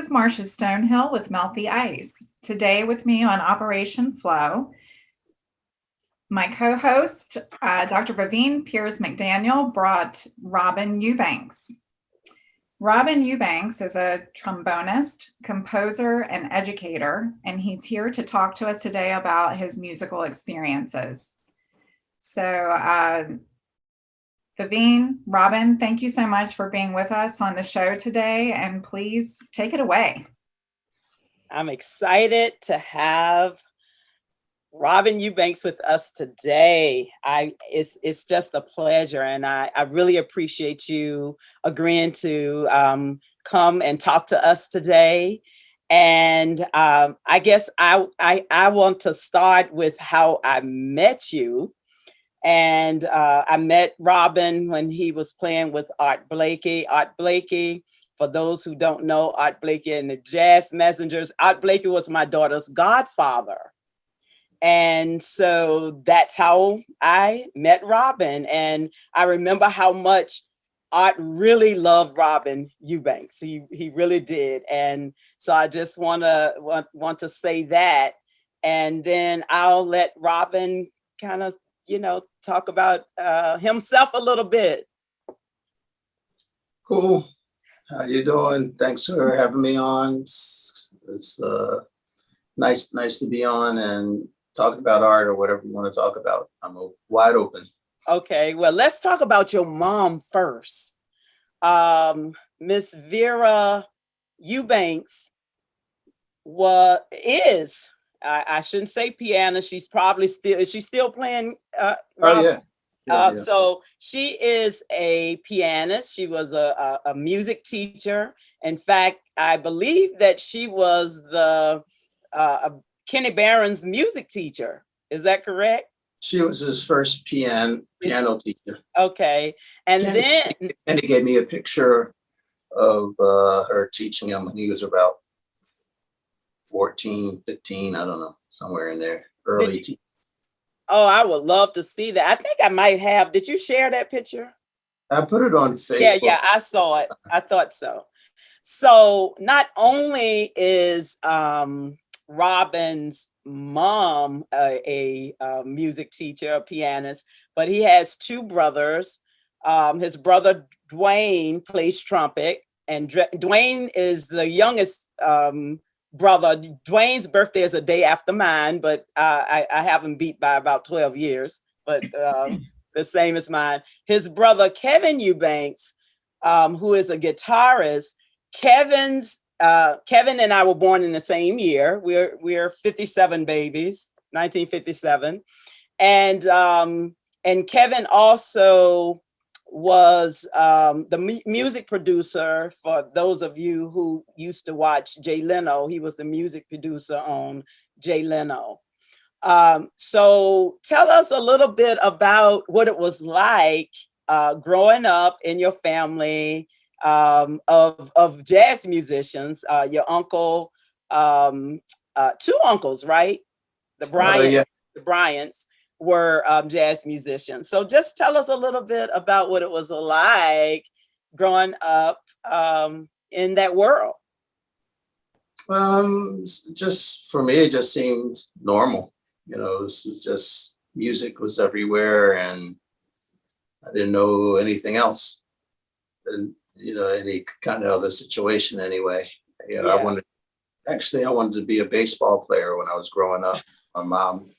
is Marsha Stonehill with Melt the Ice. Today with me on Operation F.L.O.W, my co-host, Dr. Vivienne Pierce McDaniel, brought Robin Eubanks. Robin Eubanks is a trombonist, composer, and educator, and he's here to talk to us today about his musical experiences. So, Vivienne, Robin, thank you so much for being with us on the show today, and please take it away. I'm excited to have Robin Eubanks with us today. It's just a pleasure, and I really appreciate you agreeing to come and talk to us today. And I guess I want to start with how I met you. And I met Robin when he was playing with Art Blakey. Art Blakey, for those who don't know, Art Blakey and the Jazz Messengers, Art Blakey was my daughter's godfather. And so that's how I met Robin. And I remember how much Art really loved Robin Eubanks. He really did. And so I just want to say that. And then I'll let Robin kind of, talk about himself a little bit. Cool. How you doing? Thanks for having me on. It's nice to be on and talk about art or whatever you want to talk about. I'm wide open. Okay, well, let's talk about your mom first. Miss Vera Eubanks is. I shouldn't say piano. She's probably still playing. Oh yeah. So she is a pianist. She was a music teacher. In fact, I believe that she was the Kenny Barron's music teacher. Is that correct? She was his first piano teacher. Okay, and Kenny gave me a picture of her teaching him when he was about 14, 15, I don't know, somewhere in there, early teen. Oh, I would love to see that. I think I might have. Did you share that picture? I put it on Facebook. Yeah, I saw it. I thought so. So not only is Robin's mom a music teacher, a pianist, but he has two brothers. His brother Dwayne plays trumpet, and Dwayne is the youngest brother. Dwayne's birthday is a day after mine, but I have him beat by about 12 years, but the same as mine. His brother, Kevin Eubanks, who is a guitarist. Kevin and I were born in the same year. We're 57 babies, 1957. And Kevin also was the music producer for those of you who used to watch Jay Leno. He was the music producer on Jay Leno. So tell us a little bit about what it was like growing up in your family of jazz musicians. Your uncle, two uncles, right? The Bryants were jazz musicians. So just tell us a little bit about what it was like growing up in that world. Just for me, it just seemed normal. It was just music was everywhere, and I didn't know anything else. And any kind of other situation anyway. I wanted to be a baseball player when I was growing up. My mom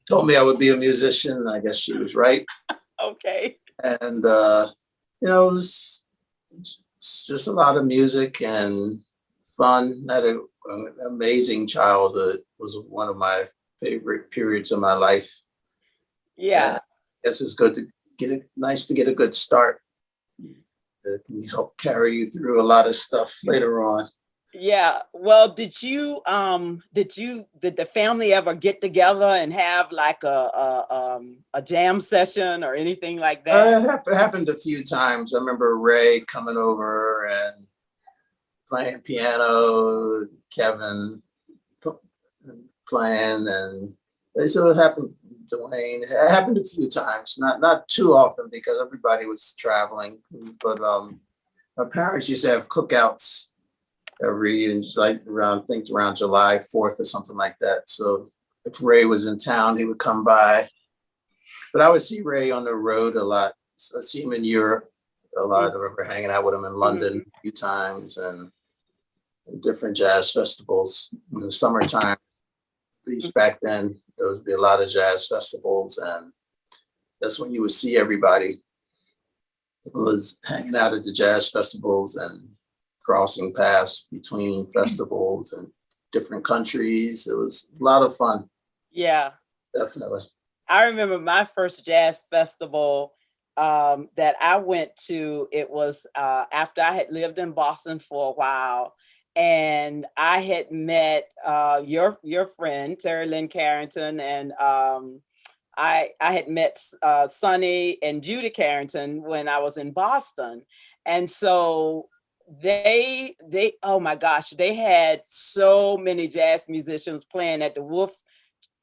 told me I would be a musician. I guess she was right. Okay. And it was just a lot of music and fun. I had an amazing childhood. It was one of my favorite periods of my life. Yeah. I guess it's good to nice to get a good start. That can help carry you through a lot of stuff later on. Yeah. Well, did the family ever get together and have like a jam session or anything like that? It happened a few times. I remember Ray coming over and playing piano, Kevin playing, and so it happened. Dwayne, it happened a few times, not too often because everybody was traveling. But my parents used to have cookouts I think around July 4th or something like that. So if Ray was in town, he would come by. But I would see Ray on the road a lot. I see him in Europe a lot. I remember hanging out with him in London a few times and in different jazz festivals in the summertime. At least back then, there would be a lot of jazz festivals, and that's when you would see everybody who was hanging out at the jazz festivals and crossing paths between festivals and different countries. It was a lot of fun. Yeah. Definitely. I remember my first jazz festival that I went to. It was after I had lived in Boston for a while, and I had met your friend Terry Lynn Carrington, and I had met Sonny and Judy Carrington when I was in Boston, and so they oh my gosh, they had so many jazz musicians playing at the Wolf.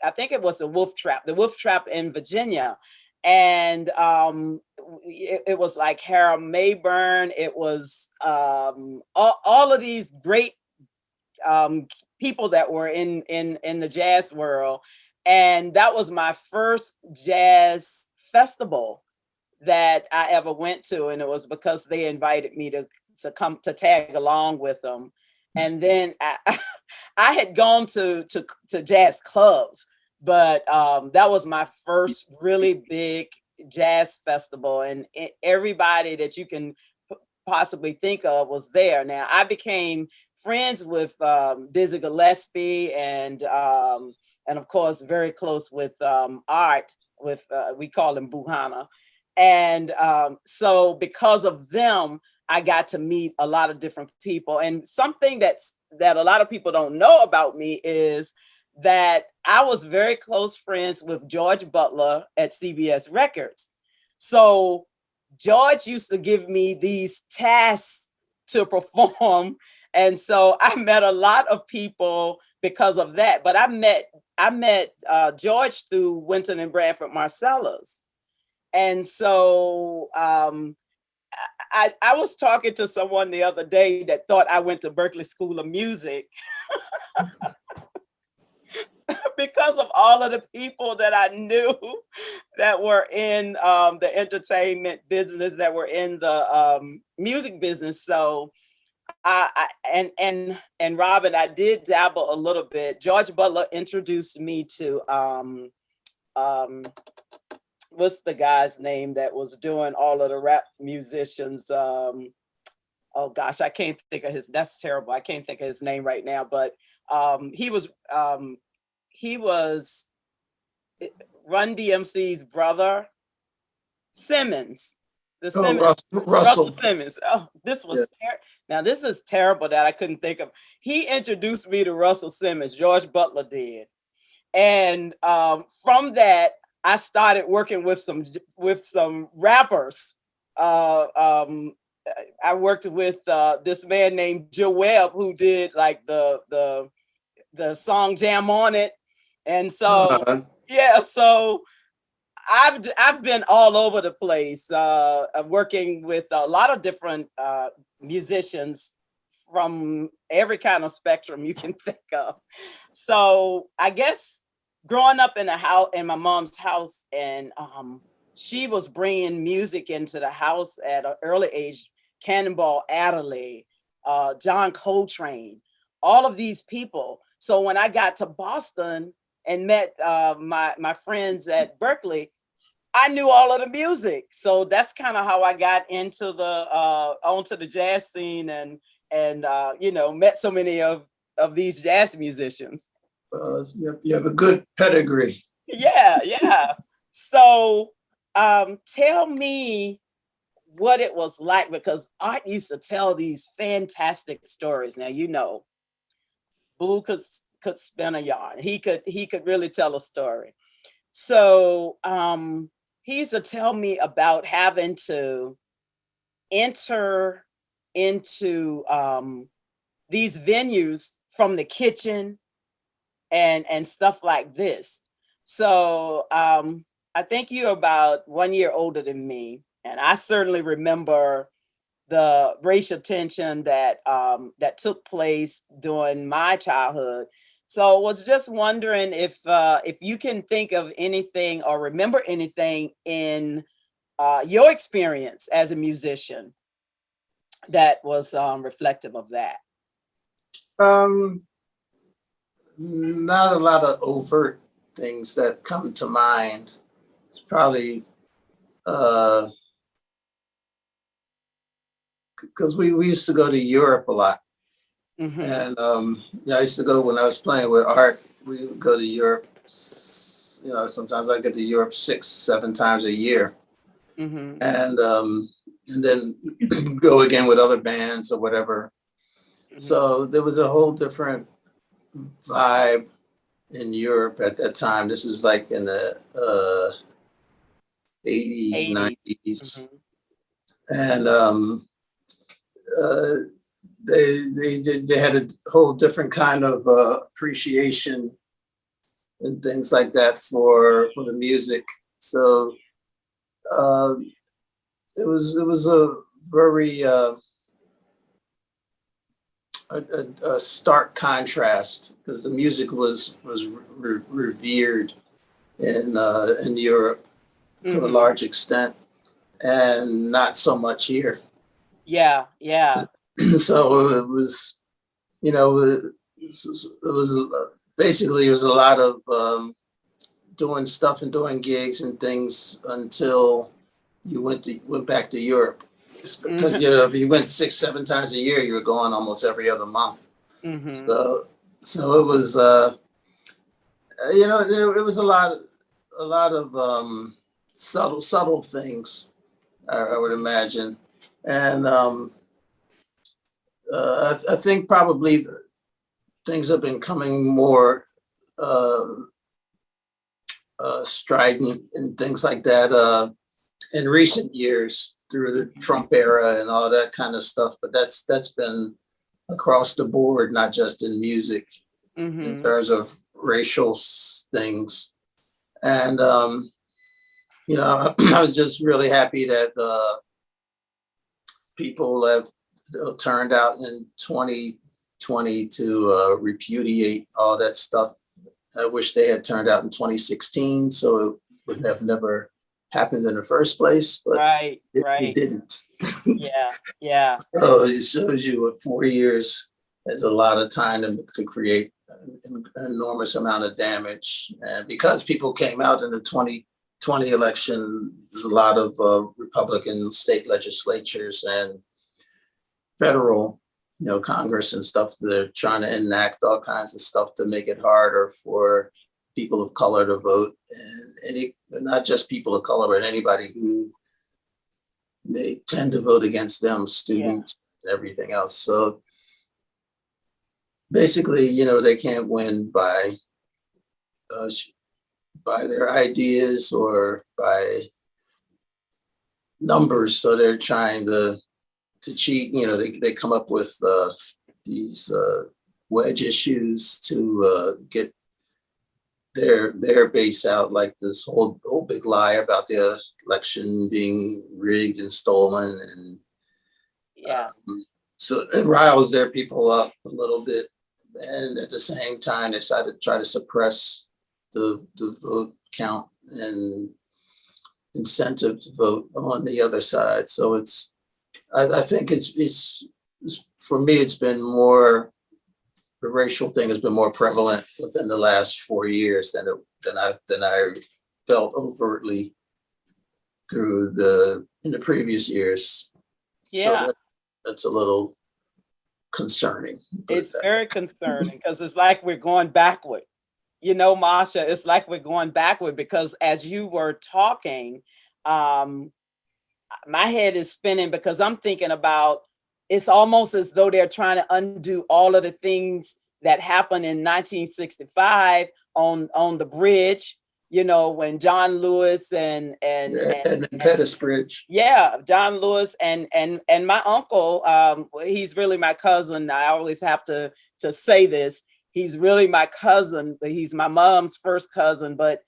I think it was the Wolf Trap in Virginia. And it was like Harold Mayburn. It was all of these great people that were in the jazz world. And that was my first jazz festival that I ever went to. And it was because they invited me to come to tag along with them. And then I had gone to jazz clubs, but that was my first really big jazz festival, and everybody that you can possibly think of was there. Now I became friends with Dizzy Gillespie, and of course very close with Art. With we call him Buhana, and so because of them, I got to meet a lot of different people. And something that a lot of people don't know about me is that I was very close friends with George Butler at CBS Records. So George used to give me these tasks to perform. And so I met a lot of people because of that. But I met George through Winton and Branford Marcellus. And so I was talking to someone the other day that thought I went to Berklee School of Music because of all of the people that I knew that were in the entertainment business, that were in the music business. So and Robin, I did dabble a little bit. George Butler introduced me to what's the guy's name that was doing all of the rap musicians? Oh gosh, I can't think of his. That's terrible. I can't think of his name right now. But he was Run DMC's brother, Simmons. The Simmons, Russell Simmons. Oh, this was now this is terrible that I couldn't think of. He introduced me to Russell Simmons. George Butler did, and from that, I started working with some rappers. I worked with this man named Joe Webb, who did like the song "Jam on It," and so yeah, so I've been all over the place, working with a lot of different musicians from every kind of spectrum you can think of. So I guess growing up in my mom's house, and she was bringing music into the house at an early age. Cannonball Adderley, John Coltrane, all of these people. So when I got to Boston and met my friends at Berklee, I knew all of the music. So that's kind of how I got into onto the jazz scene, and met so many of these jazz musicians. You have a good pedigree. Yeah. So tell me what it was like, because Art used to tell these fantastic stories. Now, Boo could spin a yarn. He could really tell a story. So he used to tell me about having to enter into these venues from the kitchen and stuff like this. So I think you're about 1 year older than me. And I certainly remember the racial tension that that took place during my childhood. So I was just wondering if you can think of anything or remember anything in your experience as a musician that was reflective of that. Not a lot of overt things that come to mind. It's probably because we used to go to Europe a lot. Mm-hmm. And yeah, I used to go when I was playing with art. We would go to Europe. Sometimes I get to Europe 6-7 times a year, Mm-hmm. and then go again with other bands or whatever. Mm-hmm. So there was a whole different vibe in Europe at that time. This is like in the 80s, 90s, and they had a whole different kind of appreciation and things like that for the music. So it was a very a stark contrast, because the music was revered in Europe to a large extent, and not so much here. Yeah, yeah. So it was, it was basically, it was a lot of doing stuff and doing gigs and things until you went back to Europe. It's because if you went 6-7 times a year, you were going almost every other month. Mm-hmm. So it was it was a lot of subtle things, I would imagine. And I think probably things have been coming more strident and things like that in recent years through the Trump era and all that kind of stuff. But that's been across the board, not just in music, in terms of racial things. And I was just really happy that people have turned out in 2020 to repudiate all that stuff. I wish they had turned out in 2016, so it would have never happened in the first place, but it didn't. Yeah. So it shows you what 4 years is a lot of time to create an enormous amount of damage. And because people came out in the 2020 election, there's a lot of Republican state legislatures and federal Congress and stuff. They're trying to enact all kinds of stuff to make it harder for people of color to vote, and not just people of color, but anybody who may tend to vote against them, students, and everything else. So basically, they can't win by their ideas or by numbers. So they're trying to cheat. They come up with these wedge issues to get their base out, like this whole big lie about the election being rigged and stolen, and so it riles their people up a little bit, and at the same time they decided to try to suppress the vote count and incentive to vote on the other side. So I think it's for me, it's been more, the racial thing has been more prevalent within the last 4 years than I felt overtly in the previous years. Yeah. So that's a little concerning. It's very concerning, because it's like we're going backward. Marsha, it's like we're going backward, because as you were talking, my head is spinning, because I'm thinking about, it's almost as though they're trying to undo all of the things that happened in 1965 on the bridge, when John Lewis and Edmund Pettus Bridge. Yeah, John Lewis and my uncle, he's really my cousin. I always have to say this. He's really my cousin, but he's my mom's first cousin. But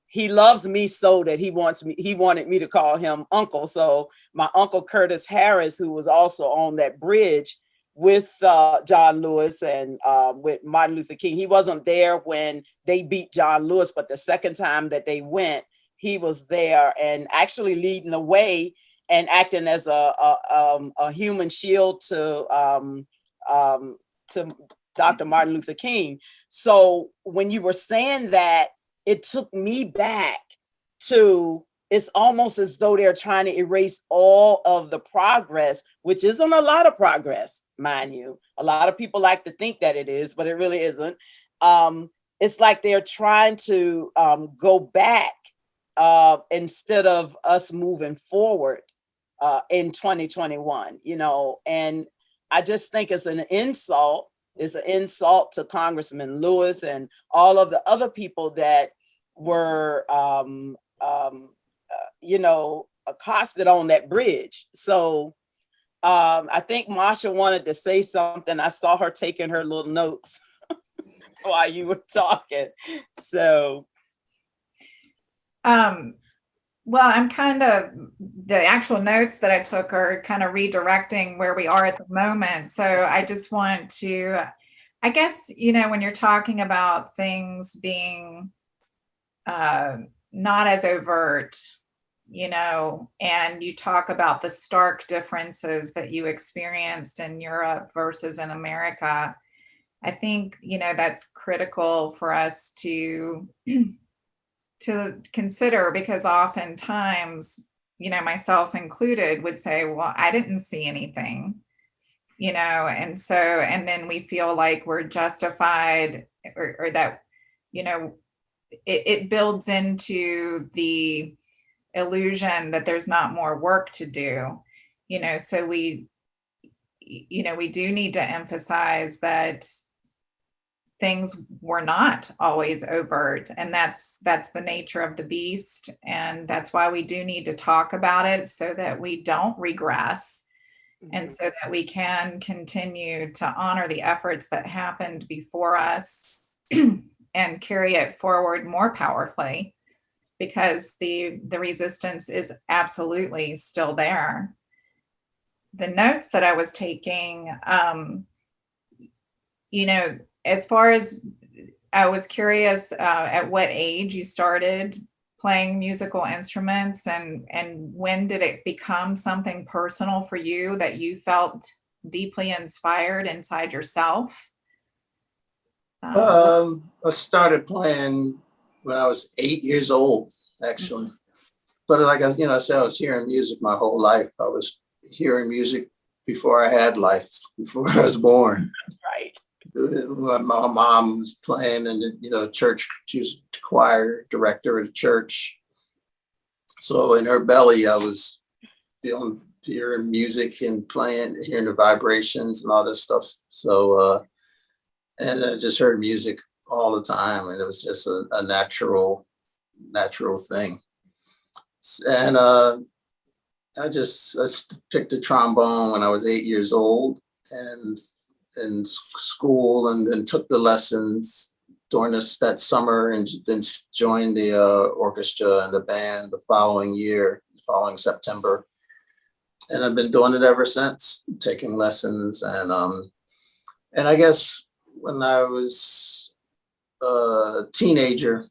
he loves me so that he wanted me to call him uncle. So my uncle Curtis Harris, who was also on that bridge with John Lewis and with Martin Luther King, he wasn't there when they beat John Lewis, but the second time that they went, he was there and actually leading the way and acting as a human shield to Dr. Martin Luther King. So when you were saying that, it took me back to, it's almost as though they're trying to erase all of the progress, which isn't a lot of progress, mind you. A lot of people like to think that it is, but it really isn't. It's like they're trying to go back instead of us moving forward in 2021, you know, and I just think it's an insult. It's an insult to Congressman Lewis and all of the other people that were, you know, accosted on that bridge. So I think Marsha wanted to say something. I saw her taking her little notes while you were talking. So. Well, I'm kind of, the actual notes that I took are kind of redirecting where we are at the moment. So I just want to, I guess, you know, when you're talking about things being not as overt, you know, and you talk about the stark differences that you experienced in Europe versus in America, I think, you know, that's critical for us to consider, because oftentimes, you know, myself included, would say, well, I didn't see anything, you know, and so, and then we feel like we're justified, or that, you know, it builds into the illusion that there's not more work to do, you know, so we, you know, we do need to emphasize that things were not always overt, and that's the nature of the beast, and that's why we do need to talk about it so that we don't regress, and so that we can continue to honor the efforts that happened before us and carry it forward more powerfully, because the resistance is absolutely still there. The notes that I was taking, you know, as far as, I was curious at what age you started playing musical instruments, and when did it become something personal for you that you felt deeply inspired inside yourself? I started playing when I was 8 years old, actually. But like I, you know, I said, I was hearing music my whole life. I was hearing music before I had life, before I was born. Right. My mom was playing in the, you know, church. She was choir director at a church. So in her belly, I was hearing music and playing, hearing the vibrations and all this stuff. So, and I just heard music all the time, and it was just a natural thing. And I picked a trombone when I was 8 years old, and in school, and then took the lessons during that summer, and then joined the orchestra and the band the following September. And I've been doing it ever since, taking lessons. And I guess when I was a teenager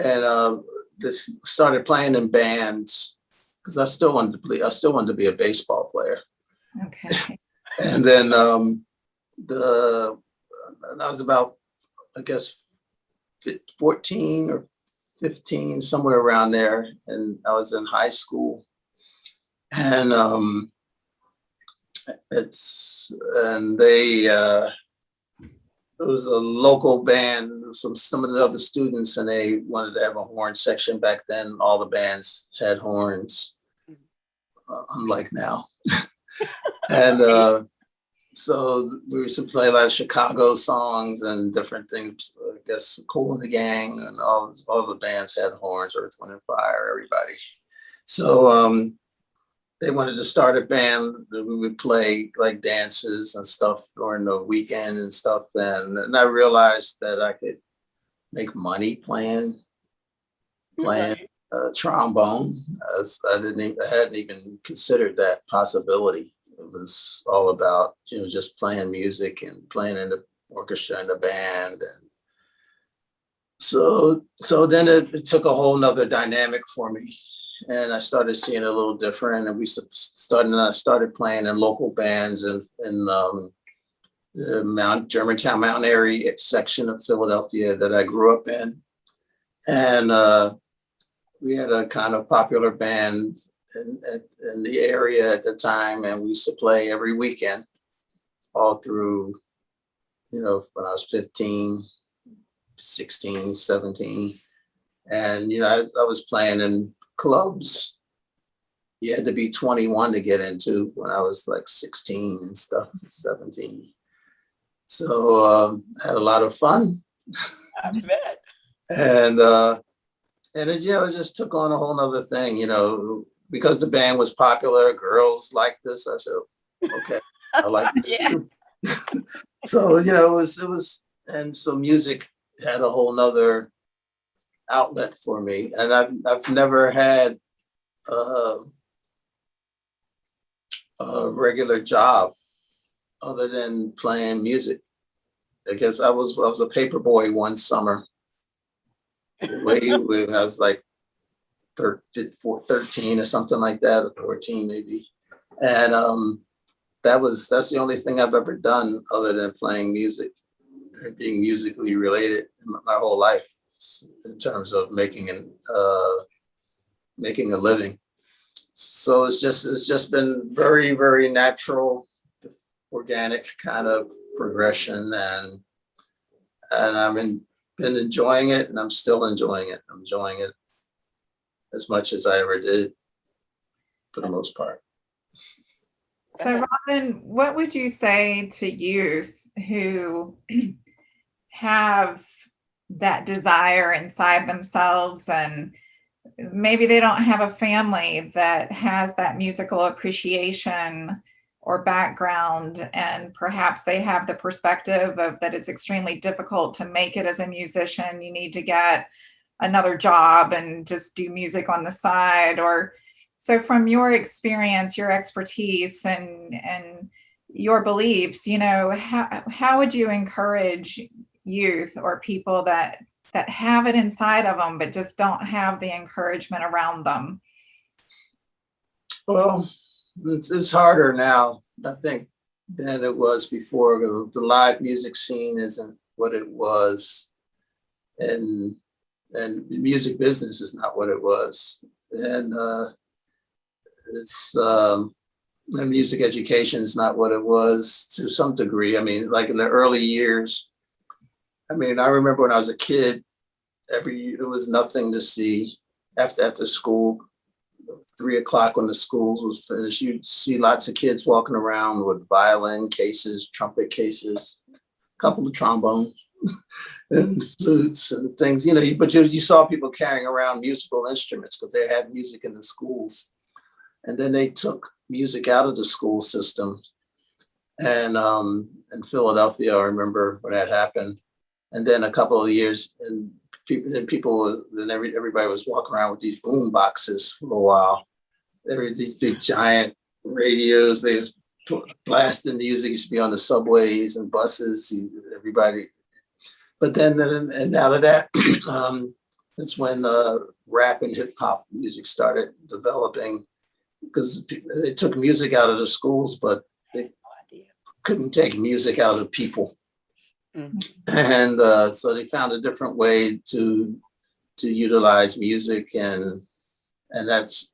and this started playing in bands, because I still wanted to be a baseball player. Okay. And then I was about, I guess, 14 or 15, somewhere around there. And I was in high school. And it was a local band, some of the other students, and they wanted to have a horn section. Back then, all the bands had horns, unlike now. And so we used to play a lot of Chicago songs and different things. I guess Cool in the Gang and all the bands had horns, Earth, Wind and Fire, everybody. So they wanted to start a band that we would play like dances and stuff during the weekend and stuff. And I realized that I could make money playing playing Right. trombone. I hadn't even considered that possibility. It was all about, just playing music and playing in the orchestra and the band. And so then it took a whole nother dynamic for me. And I started seeing it a little different. And I started playing in local bands in the Germantown Mountain area section of Philadelphia that I grew up in. And we had a kind of popular band in the area at the time, and we used to play every weekend all through, when I was 15, 16, 17. And, I was playing in clubs you had to be 21 to get into when I was like 16 and stuff, 17. So I had a lot of fun. I bet. And it just took on a whole nother thing, because the band was popular, girls liked this. I said, okay, I like this Yeah. too. So, it was, and so music had a whole nother outlet for me. And I've never had a regular job other than playing music. I guess I was a paper boy one summer, way when I was like 13 or something like that, or 14 maybe. And that's the only thing I've ever done other than playing music and being musically related my whole life in terms of making a living. So it's just been very, very natural, organic kind of progression, and been enjoying it, and I'm still enjoying it. I'm enjoying it as much as I ever did, for the most part. So, Robin, what would you say to youth who have that desire inside themselves, and maybe they don't have a family that has that musical appreciation or background, and perhaps they have the perspective of that it's extremely difficult to make it as a musician. You need to get another job and just do music on the side. Or so from your experience, your expertise, and your beliefs, how would you encourage youth or people that have it inside of them but just don't have the encouragement around them? Well, it's harder now, I think, than it was before. The live music scene isn't what it was, and the music business is not what it was, and the music education is not what it was to some degree. I mean, like in the early years, I remember when I was a kid, there was nothing to see after school. 3 o'clock when the schools was finished, you'd see lots of kids walking around with violin cases, trumpet cases, a couple of trombones and flutes and things, but you saw people carrying around musical instruments because they had music in the schools. And then they took music out of the school system. And in Philadelphia, I remember when that happened. And then a couple of years, and everybody was walking around with these boom boxes for a while. There were these big giant radios. They was blasting music. Used to be on the subways and buses. Everybody. But then and out of that, it's when rap and hip hop music started developing, because they took music out of the schools, but they couldn't take music out of the people. Mm-hmm. And so they found a different way to utilize music, and that's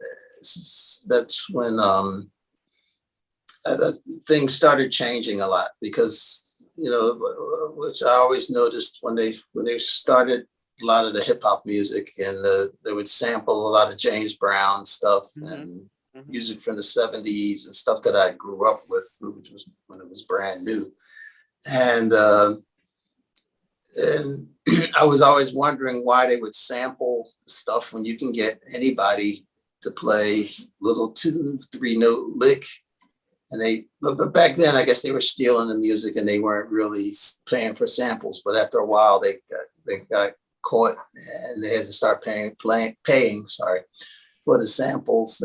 when things started changing a lot, because which I always noticed when they started a lot of the hip hop music, and they would sample a lot of James Brown stuff, mm-hmm. and music from the 70s and stuff that I grew up with, which was when it was brand new. And I was always wondering why they would sample stuff when you can get anybody to play little 2-3 note lick. But back then, I guess they were stealing the music and they weren't really paying for samples. But after a while, they got caught, and they had to start paying for the samples.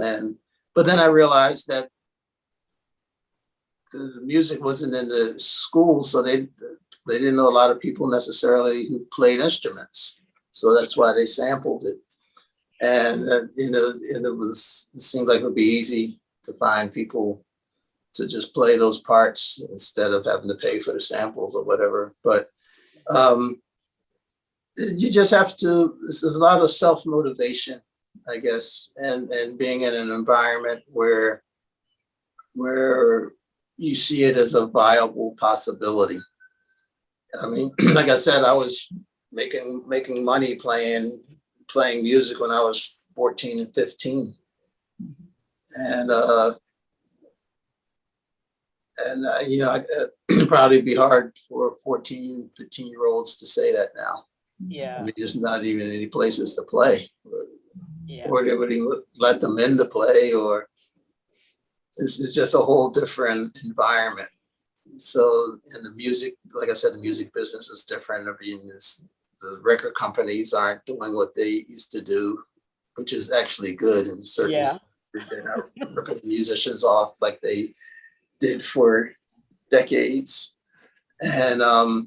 But then I realized that the music wasn't in the school, so they didn't know a lot of people necessarily who played instruments. So that's why they sampled it. And it seemed like it would be easy to find people to just play those parts instead of having to pay for the samples or whatever. But you just have to, there's a lot of self-motivation, I guess, and being in an environment where you see it as a viable possibility. I mean, like I said, I was making money playing music when I was 14 and 15. And it'd probably be hard for 14, 15-year-olds to say that now. Yeah. I mean, there's not even any places to play. Yeah. Or they would even let them in to play, or this is just a whole different environment. So in the music, like I said, the music business is different. I mean, the record companies aren't doing what they used to do, which is actually good in certain. Yeah. They're not ripping musicians off like they did for decades. And so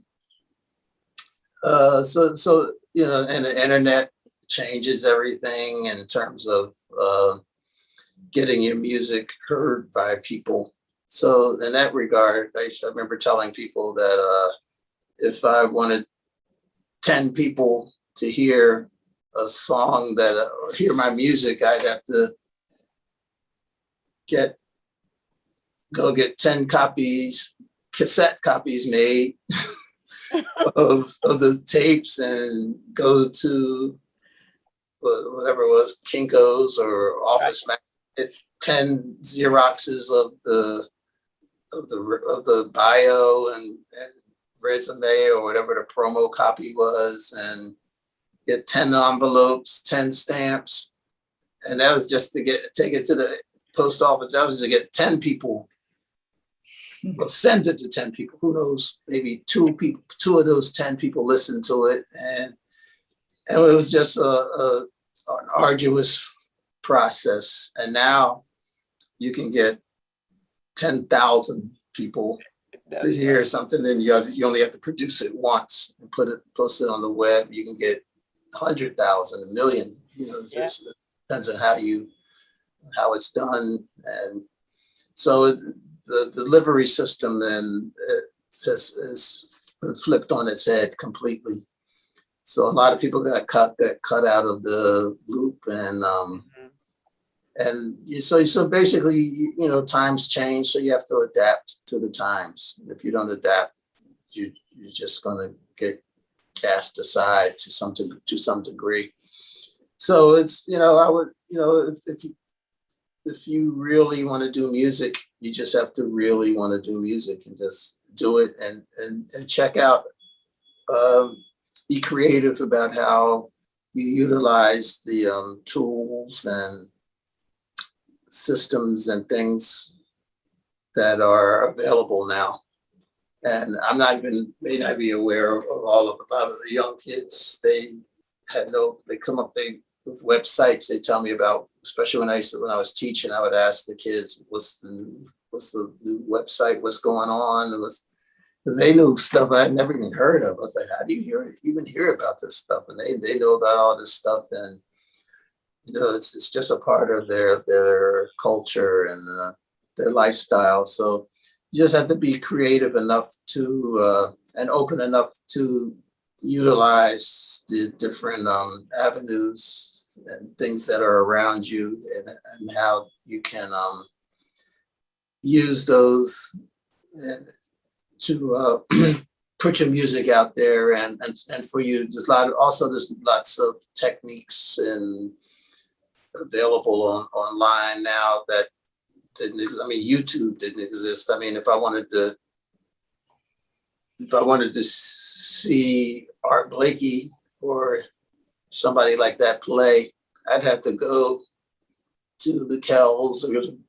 and the internet changes everything in terms of getting your music heard by people. So in that regard, I remember telling people that if I wanted 10 people to hear a song or hear my music, I'd have to go get 10 cassette copies made of the tapes, and go to whatever it was, Kinko's or Office Max, 10 Xeroxes of the bio and resume or whatever the promo copy was, and get 10 envelopes, 10 stamps. And that was just to take it to the post office. That was to get 10 people. Well, send it to 10 people. Who knows? Maybe two of those 10 people listened to it. And it was just an arduous process. And now you can get 10,000 people to hear something, and you only have to produce it once and post it on the web. You can get 100,000, 1 million. It depends on how it's done. And so the delivery system then is flipped on its head completely. So a lot of people got cut out of the loop, so basically, times change, so you have to adapt to the times. If you don't adapt, you're just going to get cast aside to some degree. So it's I would if you really want to do music, you just have to really want to do music and just do it and check out. Be creative about how you utilize the tools and systems and things that are available now. And may not be aware of all of a lot of the young kids. They come up with websites they tell me about, especially when I was teaching. I would ask the kids, what's the new website, what's going on? Because they knew stuff I had never even heard of. I was like, how do you even hear about this stuff? And they know about all this stuff, and it's just a part of their culture and their lifestyle. So you just have to be creative enough to and open enough to utilize the different avenues and things that are around you, and how you can use those to put your music out there, and for you, there's lots of techniques and available online now that didn't exist. I mean, YouTube didn't exist. I mean, if I wanted to see Art Blakey or somebody like that play, I'd have to go to the Kells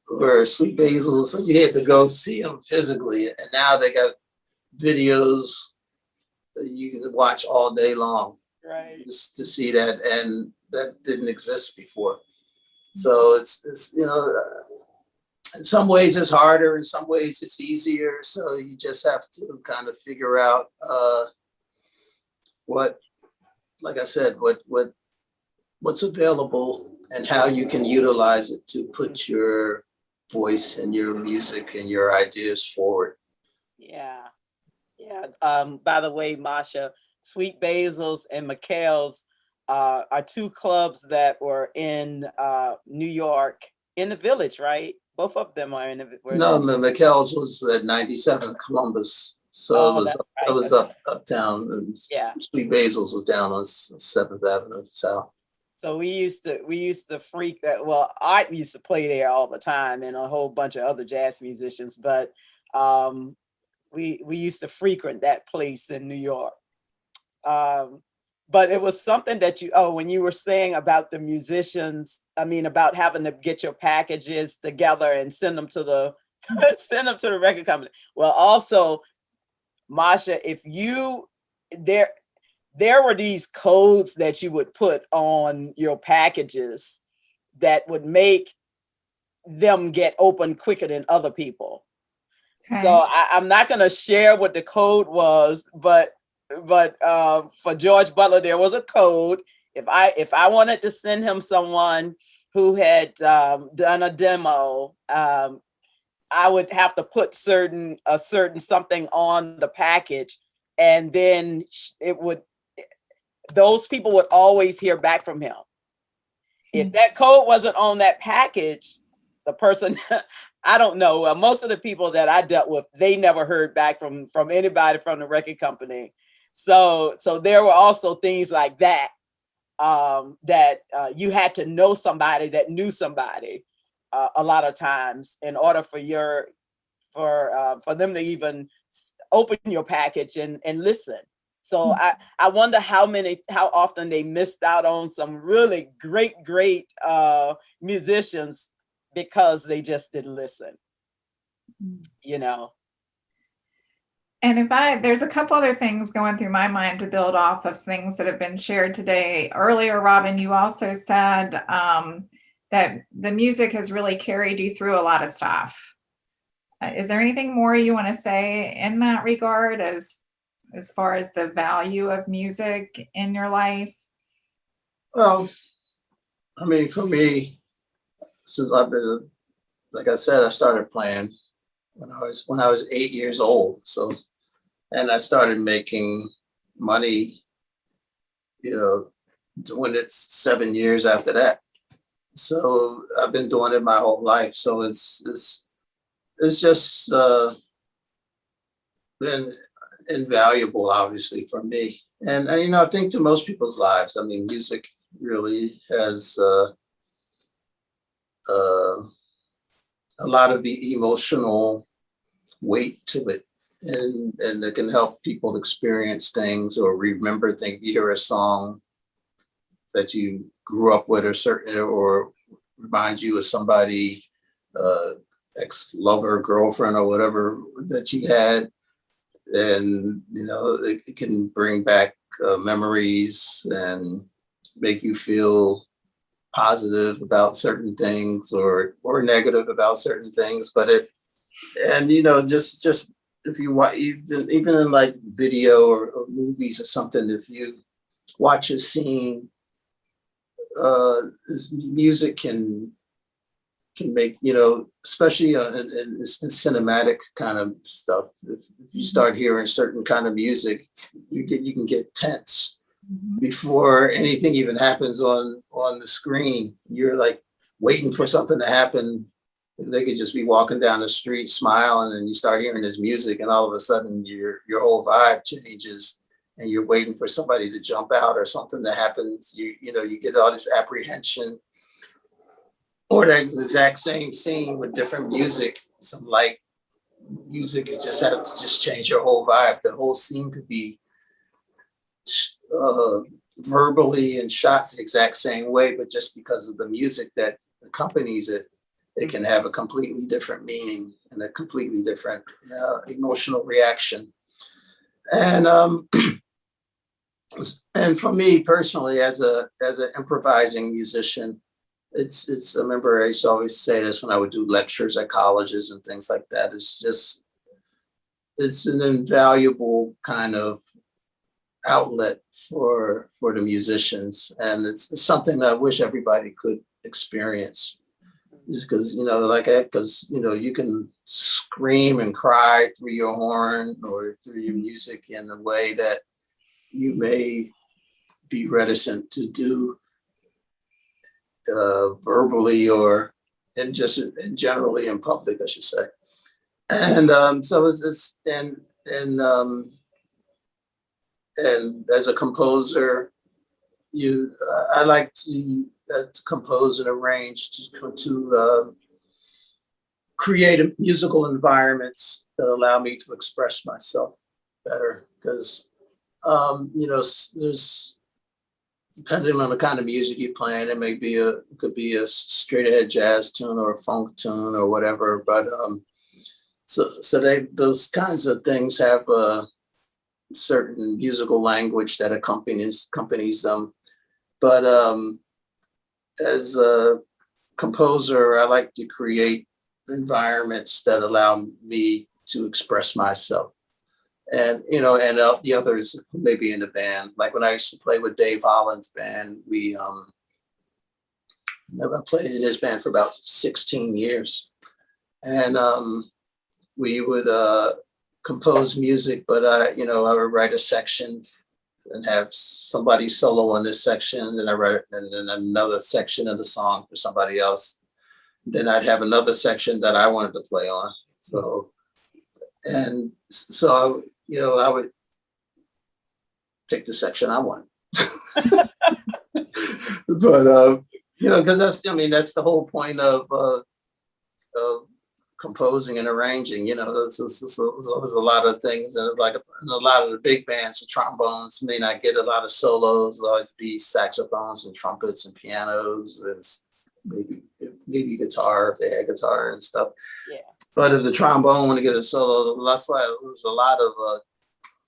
or Sweet Basil. So you had to go see them physically. And now they got videos that you can watch all day long. Right. just to see that, and that didn't exist before. So it's in some ways it's harder, in some ways it's easier. So you just have to kind of figure out what, like I said, what's available and how you can utilize it to put your voice and your music and your ideas forward. Yeah. Yeah. By the way, Marsha, Sweet Basil's and McHale's are two clubs that were in New York, in the Village, right? Both of them are in the. No, McKell's was at 97th Columbus, so Oh, that's it right. was uptown, and Yeah. Sweet Basil's was down on 7th Avenue South. So we used to freak that. Well, Art used to play there all the time, and a whole bunch of other jazz musicians. But we used to frequent that place in New York. But it was something that when you were saying about the musicians, I mean, about having to get your packages together and send them to the send them to the record company. Well, also, Marsha, if you there were these codes that you would put on your packages that would make them get open quicker than other people. Okay. So I'm not going to share what the code was, but for George Butler, there was a code. If I wanted to send him someone who had done a demo, I would have to put certain something on the package, and then those people would always hear back from him. If that code wasn't on that package, the person, I don't know. Most of the people that I dealt with, they never heard back from anybody from the record company. So there were also things like that, that you had to know somebody that knew somebody a lot of times in order for them to even open your package and listen. So I wonder how often they missed out on some really great musicians because they just didn't listen, And there's a couple other things going through my mind to build off of things that have been shared today. Earlier, Robin, you also said that the music has really carried you through a lot of stuff. Is there anything more you want to say in that regard as far as the value of music in your life? Well, I mean, for me, since I've been, like I said, I started playing when I was 8 years old. So, and I started making money, doing it 7 years after that. So I've been doing it my whole life. So it's just been invaluable, obviously, for me. And I think to most people's lives, I mean, music really has a lot of the emotional weight to it, and it can help people experience things or remember things. You hear a song that you grew up with, or reminds you of somebody, ex-lover, girlfriend, or whatever that you had, and it can bring back memories and make you feel positive about certain things or negative about certain things. But just if you watch, even in like video or movies or something, if you watch a scene, this music can make, especially in cinematic kind of stuff. If you start hearing certain kind of music, you can get tense before anything even happens on the screen. You're like waiting for something to happen. They could just be walking down the street smiling, and you start hearing this music, and all of a sudden your whole vibe changes, and you're waiting for somebody to jump out or something to happen. You get all this apprehension. Or that exact same scene with different music, some light music, it just change your whole vibe. The whole scene could be verbally and shot the exact same way, but just because of the music that accompanies it, it can have a completely different meaning and a completely different emotional reaction. And And for me personally, as an improvising musician, it's I remember I used to always say this when I would do lectures at colleges and things like that. It's an invaluable kind of outlet for the musicians, and it's something that I wish everybody could experience. Is because because you can scream and cry through your horn or through your music in a way that you may be reticent to do verbally or and generally in public, I should say. And so it's and as a composer, I like to compose and arrange to create musical environments that allow me to express myself better. Because there's depending on the kind of music you're playing, it could be a straight ahead jazz tune or a funk tune or whatever. But those kinds of things have a certain musical language that accompanies them. But as a composer, I like to create environments that allow me to express myself. And the others maybe in the band. Like when I used to play with Dave Holland's band, I played in his band for about 16 years, and we would compose music, but I would write a section and have somebody solo on this section, and then I write and then another section of the song for somebody else. Then I'd have another section that I wanted to play on. I would pick the section I want. But because that's the whole point of composing and arranging. There's a lot of things, and like in a lot of the big bands, the trombones may not get a lot of solos. There'll always be saxophones and trumpets and pianos and maybe guitar if they had guitar and stuff. Yeah. But if the trombone want to get a solo, that's why there's a lot of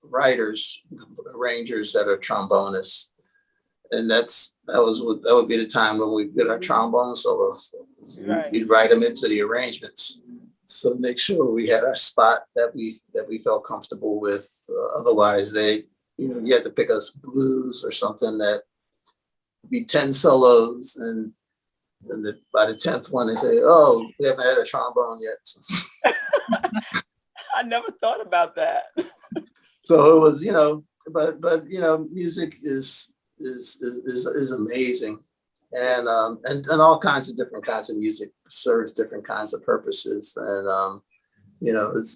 writers, arrangers that are trombonists, and that would be the time when we get our trombone solos. Right. We'd write them into the arrangements, so make sure we had our spot that we felt comfortable with. Otherwise, you had to pick us blues or something that would be 10 solos, and by the 10th one, they say, "Oh, we haven't had a trombone yet." I never thought about that. So it was, but music is amazing, and all kinds of different kinds of music serves different kinds of purposes, and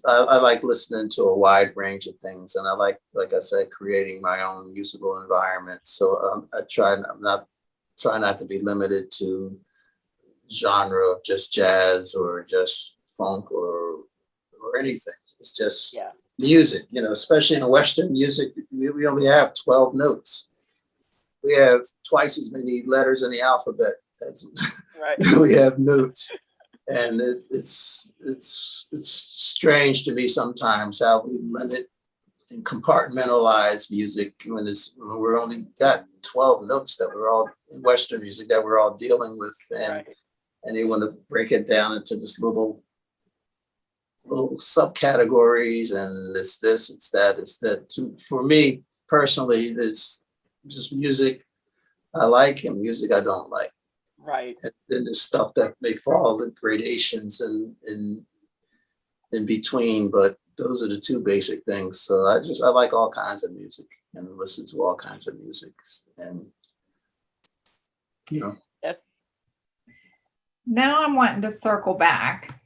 I like listening to a wide range of things, and I like I said, creating my own musical environment. So I try not to be limited to genre of just jazz or just funk or anything. It's just music, especially in Western music, we only have 12 notes. We have twice as many letters in the alphabet as right. we have notes. And it's strange to me sometimes how we limit and compartmentalize music when we're only got 12 notes that we're all in Western music that we're all dealing with. And they want to break it down into this little subcategories, and it's this, it's that. For me personally, there's just music I like and music I don't like. Right. And then there's stuff that may fall in gradations and in between, but those are the two basic things. So I like all kinds of music and listen to all kinds of music, and Yes. Now I'm wanting to circle back.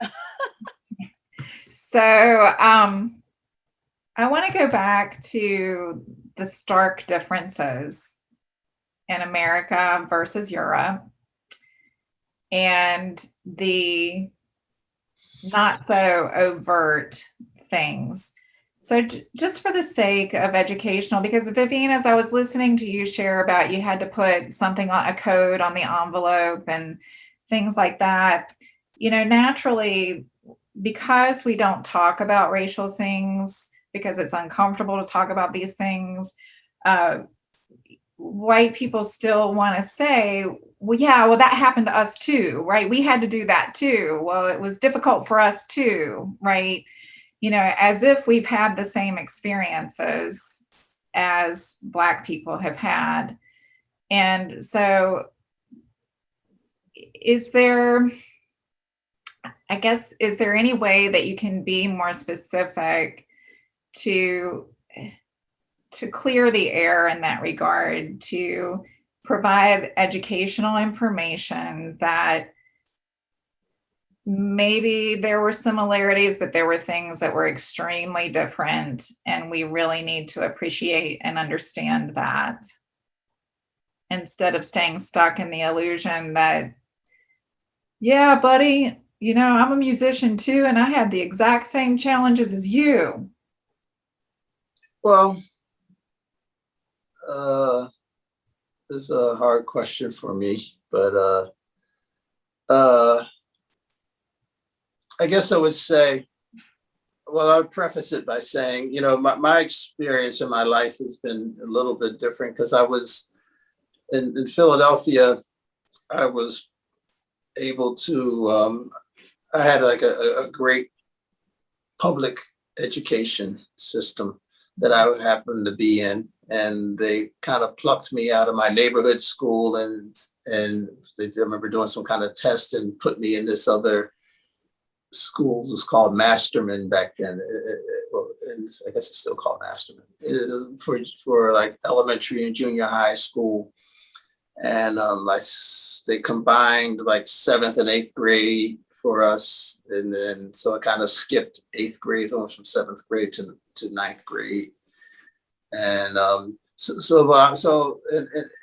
So I want to go back to the stark differences in America versus Europe and the not so overt things. So just for the sake of educational, because Vivienne, as I was listening to you share about you had to put something on a code on the envelope and things like that, naturally, because we don't talk about racial things, because it's uncomfortable to talk about these things, white people still want to say, well, yeah, well, that happened to us too, right? We had to do that too. Well, it was difficult for us too, right? You know, as if we've had the same experiences as Black people have had. And so, is there, I guess, is there any way that you can be more specific to clear the air in that regard, to provide educational information that maybe there were similarities, but there were things that were extremely different, and we really need to appreciate and understand that, instead of staying stuck in the illusion that, yeah, buddy, you know, I'm a musician too, and I had the exact same challenges as you. Well, this is a hard question for me, but I guess I would say, well, I would preface it by saying, you know, my experience in my life has been a little bit different because I was in Philadelphia. I was able to, I had like a great public education system that I happened to be in. And they kind of plucked me out of my neighborhood school, and I remember doing some kind of test and put me in this other school. It was called Masterman back then. And I guess it's still called Masterman. It is for like elementary and junior high school. And they combined like 7th and 8th grade for us. And then, so I kind of skipped 8th grade, almost from 7th grade to 9th grade. And and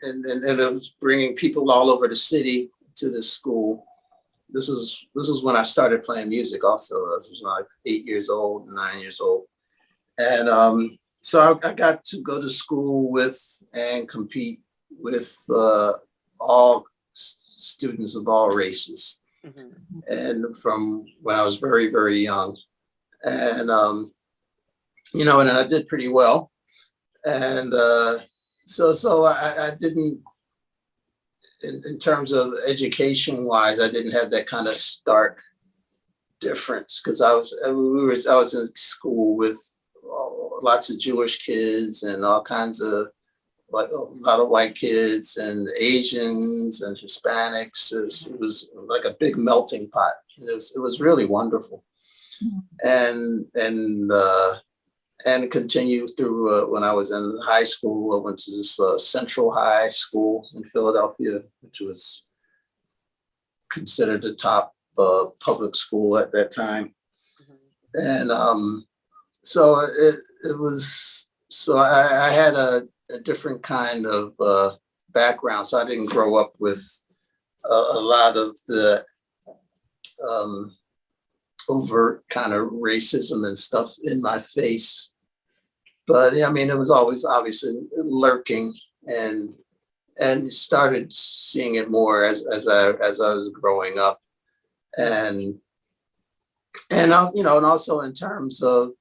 it was bringing people all over the city to this school. This is when I started playing music. Also, I was like 8 years old, 9 years old, and so I got to go to school with and compete with all students of all races, and from when I was very, very young, and you know, and I did pretty well. And so I didn't, in terms of education wise, I didn't have that kind of stark difference because I was in school with lots of Jewish kids and all kinds of, like a lot of white kids and Asians and Hispanics. It was like a big melting pot. And it was really wonderful. And continued through when I was in high school. I went to this Central High School in Philadelphia, which was considered the top public school at that time. And so it was, so I had a different kind of background. So I didn't grow up with a lot of the overt kind of racism and stuff in my face. But I mean, it was always obviously lurking, and started seeing it more as I was growing up, and you know, and also in terms of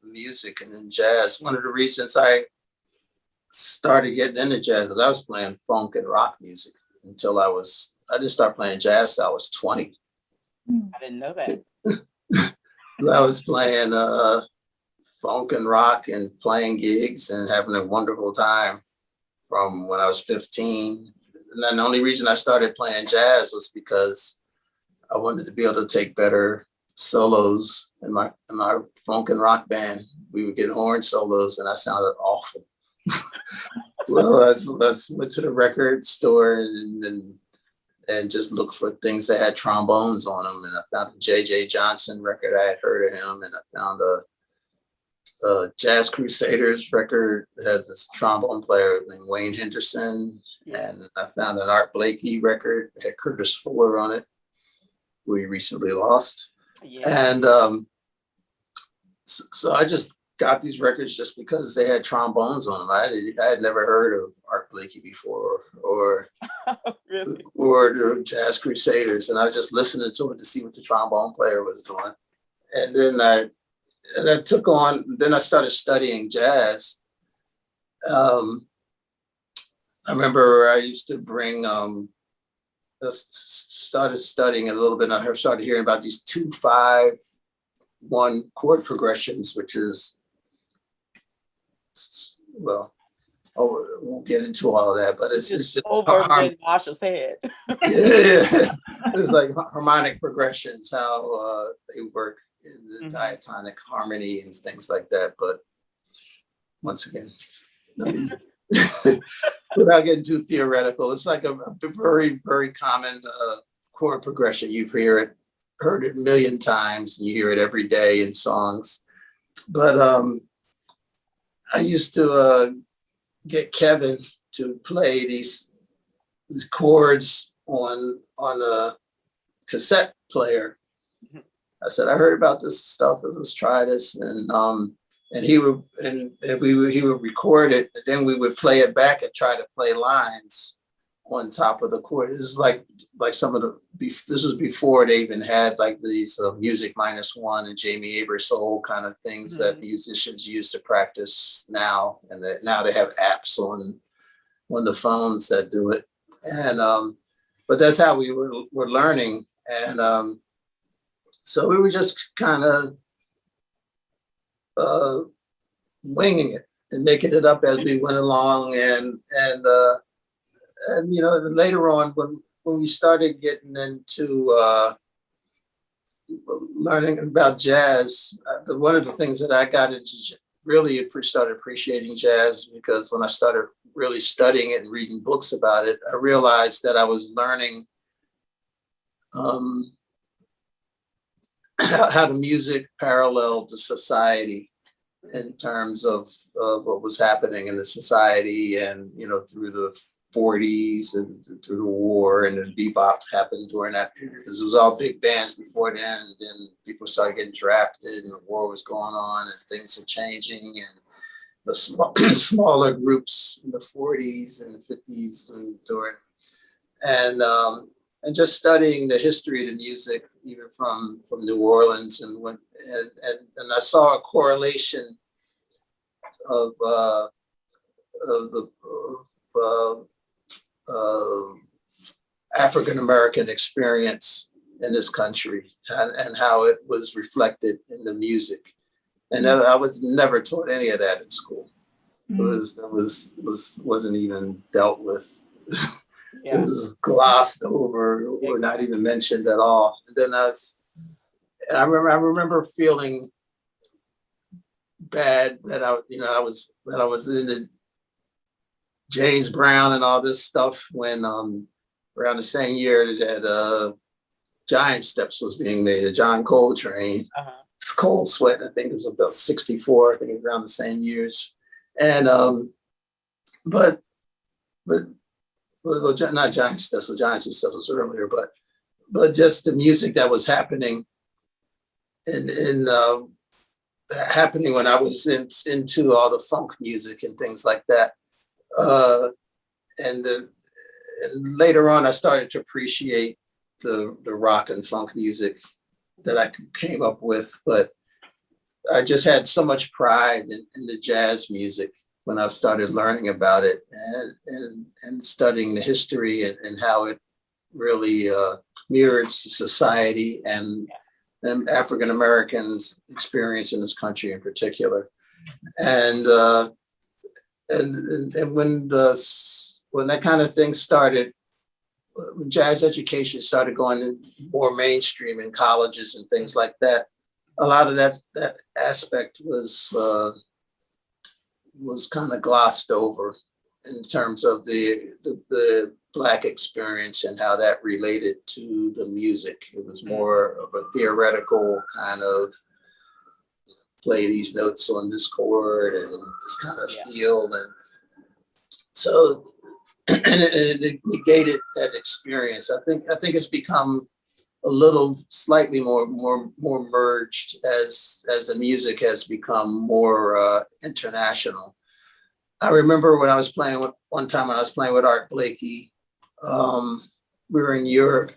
music and in jazz. One of the reasons I started getting into jazz because I was playing funk and rock music until I didn't start playing jazz till I was 20. I didn't know that. I was playing funk and rock and playing gigs and having a wonderful time from when I was 15. And then the only reason I started playing jazz was because I wanted to be able to take better solos in my funk and rock band. We would get horn solos and I sounded awful. Well, let's went to the record store and just looked for things that had trombones on them. And I found a J.J. Johnson record. I had heard of him, and I found a Jazz Crusaders record that had this trombone player named Wayne Henderson. And I found an Art Blakey record that had Curtis Fuller on it, who we recently lost. And so I just got these records just because they had trombones on them. I had never heard of Art Blakey before, or really? Or the Jazz Crusaders, and I was just listening to it to see what the trombone player was doing. And then I took on. Then I started studying jazz, I remember I used to bring, started studying a little bit. I started hearing about these 2-5-1 chord progressions, which is, well, oh, we won't get into all of that, but it's just over Marsha's head. Yeah, it's like harmonic progressions, how they work in the diatonic harmony and things like that. But once again, let me, without getting too theoretical, it's like a very, very common chord progression. You've heard it a million times, and you hear it every day in songs. But I used to get Kevin to play these chords on a cassette player. I said, I heard about this stuff. Let's try this. And he would he would record it, and then we would play it back and try to play lines on top of the chord. This is like some of the, this was before they even had like these Music -1 and Jamie Aebersold kind of things that musicians use to practice now. And that now they have apps on the phones that do it. And but that's how we were learning. And so we were just kind of winging it and making it up as we went along. And you know, later on when we started getting into learning about jazz, one of the things that I got into really started appreciating jazz, because when I started really studying it and reading books about it, I realized that I was learning how the music paralleled the society in terms of what was happening in the society, and you know, through the 40s and through the war, and then bebop happened during that period, because it was all big bands before then, and then people started getting drafted and the war was going on and things are changing, and the smaller groups in the 40s and the 50s and during, and just studying the history of the music, even from New Orleans, and I saw a correlation of the African American experience in this country, and how it was reflected in the music. And I was never taught any of that in school. It wasn't even dealt with. It was glossed over or not even mentioned at all. And then I remember feeling bad that I was into James Brown and all this stuff when around the same year that Giant Steps was being made, John Coltrane. It's Cold Sweat, I think it was about 64, I think it was around the same years. And but not Giant Steps, well, Giant Steps was earlier, but just the music that was happening happening when I was into all the funk music and things like that. And later on, I started to appreciate the rock and funk music that I came up with, but I just had so much pride in the jazz music when I started learning about it and studying the history and how it really mirrors society and African Americans' experience in this country in particular. And when that kind of thing started, when jazz education started going more mainstream in colleges and things like that, a lot of that aspect was kind of glossed over in terms of the Black experience and how that related to the music. It was more of a theoretical kind of play these notes on this chord and this kind of feel, and so and it negated that experience. I think it's become a little slightly more merged as the music has become more international. I remember when I was playing with Art Blakey, we were in Europe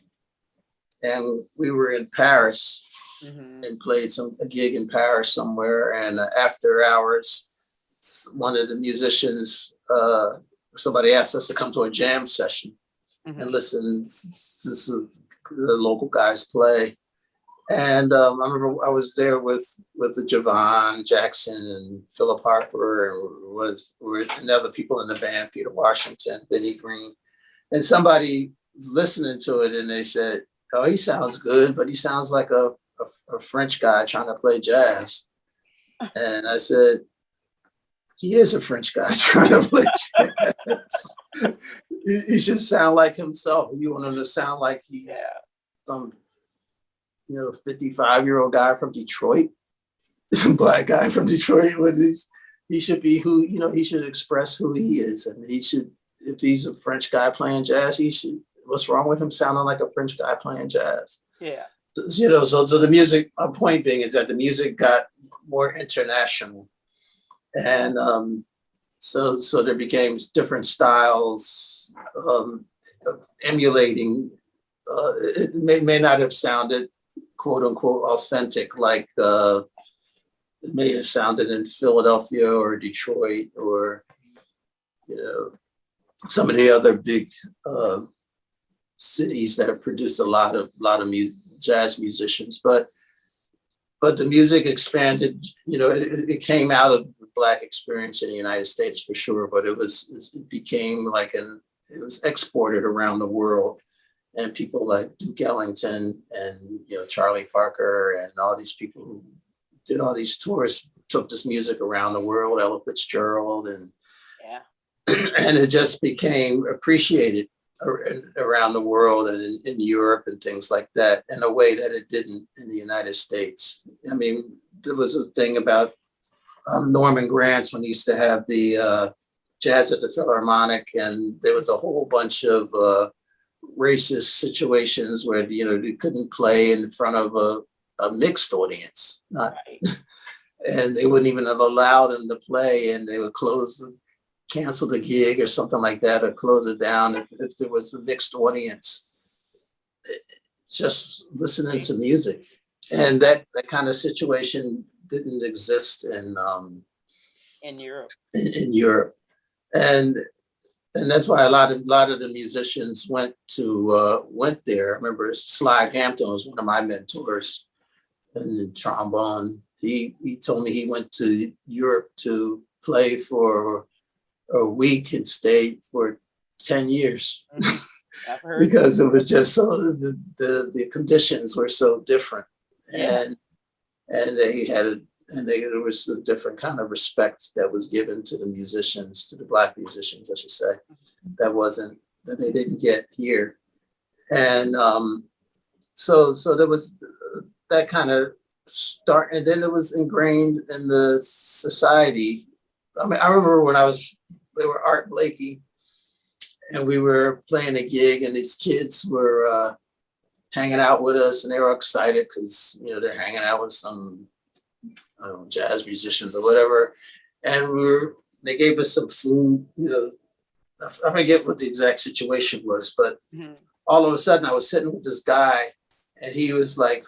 and we were in Paris and played a gig in Paris somewhere. And after hours, one of the musicians somebody asked us to come to a jam session and listen to the local guys play. And I remember I was there with the Javon Jackson and Philip Harper and other people in the band, Peter Washington, Benny Green. And somebody was listening to it and they said, "Oh, he sounds good, but he sounds like a French guy trying to play jazz." And I said, "He is a French guy trying to play jazz. He should sound like himself. You want him to sound like he's some 55-year-old guy from Detroit, black guy from Detroit. He should be who, he should express who he is. And he should, if he's a French guy playing jazz, what's wrong with him sounding like a French guy playing jazz?" Yeah. So the music, my point being is that the music got more international. And so there became different styles emulating. It may not have sounded quote unquote authentic like it may have sounded in Philadelphia or Detroit or some of the other big cities that have produced a lot of jazz musicians, but the music expanded. It came out of the Black experience in the United States for sure, but it became it was exported around the world. And people like Duke Ellington and Charlie Parker and all these people who did all these tours took this music around the world, Ella Fitzgerald, and and it just became appreciated around the world and in Europe and things like that in a way that it didn't in the United States. I mean, there was a thing about Norman Granz when he used to have the Jazz at the Philharmonic, and there was a whole bunch of racist situations where they couldn't play in front of a mixed audience, and they wouldn't even allow them to play, and they would cancel the gig or something like that, or close it down if there was a mixed audience. Just listening to music, and that kind of situation didn't exist in Europe. In Europe, and that's why a lot of the musicians went there. I remember Slide Hampton was one of my mentors in trombone. He told me he went to Europe to play for a week and stayed for 10 years because it was just so the conditions were so different, and there was a different kind of respect that was given to the musicians, to the Black musicians, I should say, that they didn't get here. And so there was that kind of start, and then it was ingrained in the society. I mean, I remember when they were Art Blakey, and we were playing a gig, and these kids were hanging out with us, and they were excited because they're hanging out with some jazz musicians or whatever, and they gave us some food. I forget what the exact situation was, but all of a sudden I was sitting with this guy, and he was like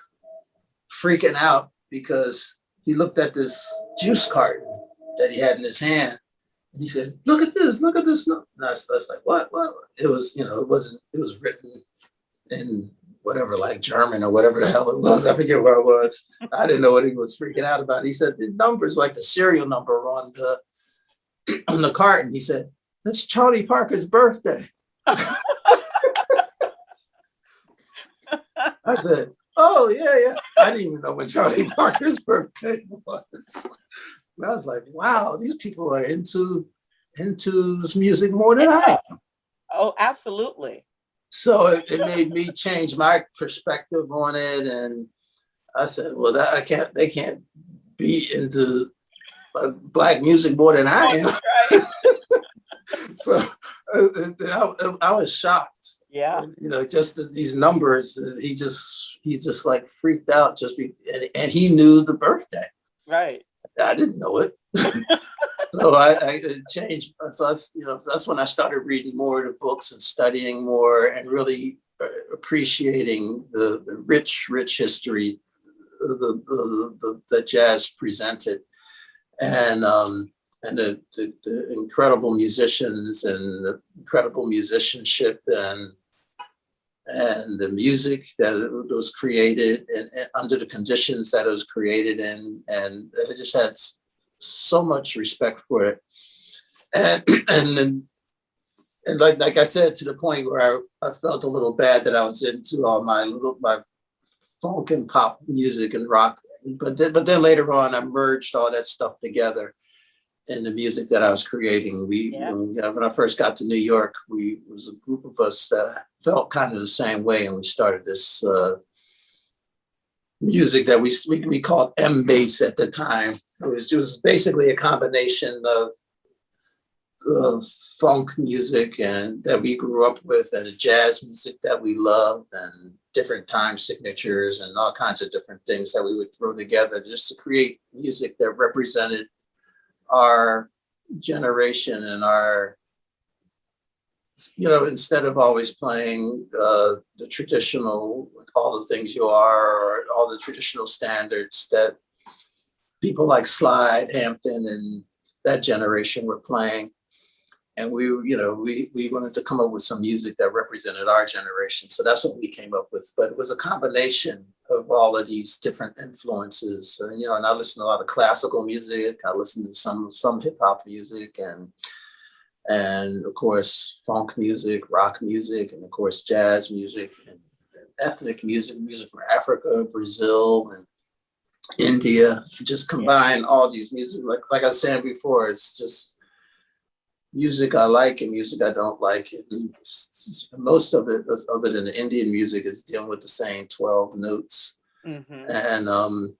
freaking out because he looked at this juice carton that he had in his hand, and he said, "Look at this! Look at this!" And I was like, "What? What?" It was, it wasn't. It was written in whatever, like German or whatever the hell it was. I forget where it was. I didn't know what he was freaking out about. He said the numbers, like the serial number on the carton. He said, "That's Charlie Parker's birthday." I said, "Oh yeah." I didn't even know when Charlie Parker's birthday was. And I was like, "Wow, these people are into this music more than I am." Oh, absolutely. So it made me change my perspective on it, and I said, "Well, they can't be into Black music more than I am." Right. So I was shocked. Yeah. Just these numbers. He just like freaked out and he knew the birthday. Right. I didn't know it. So I changed. So that's when I started reading more of the books and studying more and really appreciating the rich history that jazz presented. And the incredible musicians and the incredible musicianship and the music that was created and under the conditions that it was created in. And I just had so much respect for it. And like I said, to the point where I felt a little bad that I was into all my funk and pop music and rock. But then later on, I merged all that stuff together in the music that I was creating. When I first got to New York, was a group of us that felt kind of the same way, and we started this music that we called M-Bass at the time. It was basically a combination of funk music and that we grew up with, and the jazz music that we loved, and different time signatures and all kinds of different things that we would throw together just to create music that represented our generation and our, instead of always playing the traditional, all the things you are, or all the traditional standards that people like Slide, Hampton, and that generation were playing. And we wanted to come up with some music that represented our generation. So that's what we came up with. But it was a combination of all of these different influences. And I listen to a lot of classical music. I listen to some hip hop music, and of course funk music, rock music, and of course jazz music, and ethnic music from Africa, Brazil, and India. Just combine all these music. Like I was saying before, it's just music I like and music I don't like. And most of it, other than the Indian music, is dealing with the same 12 notes. Mm-hmm. And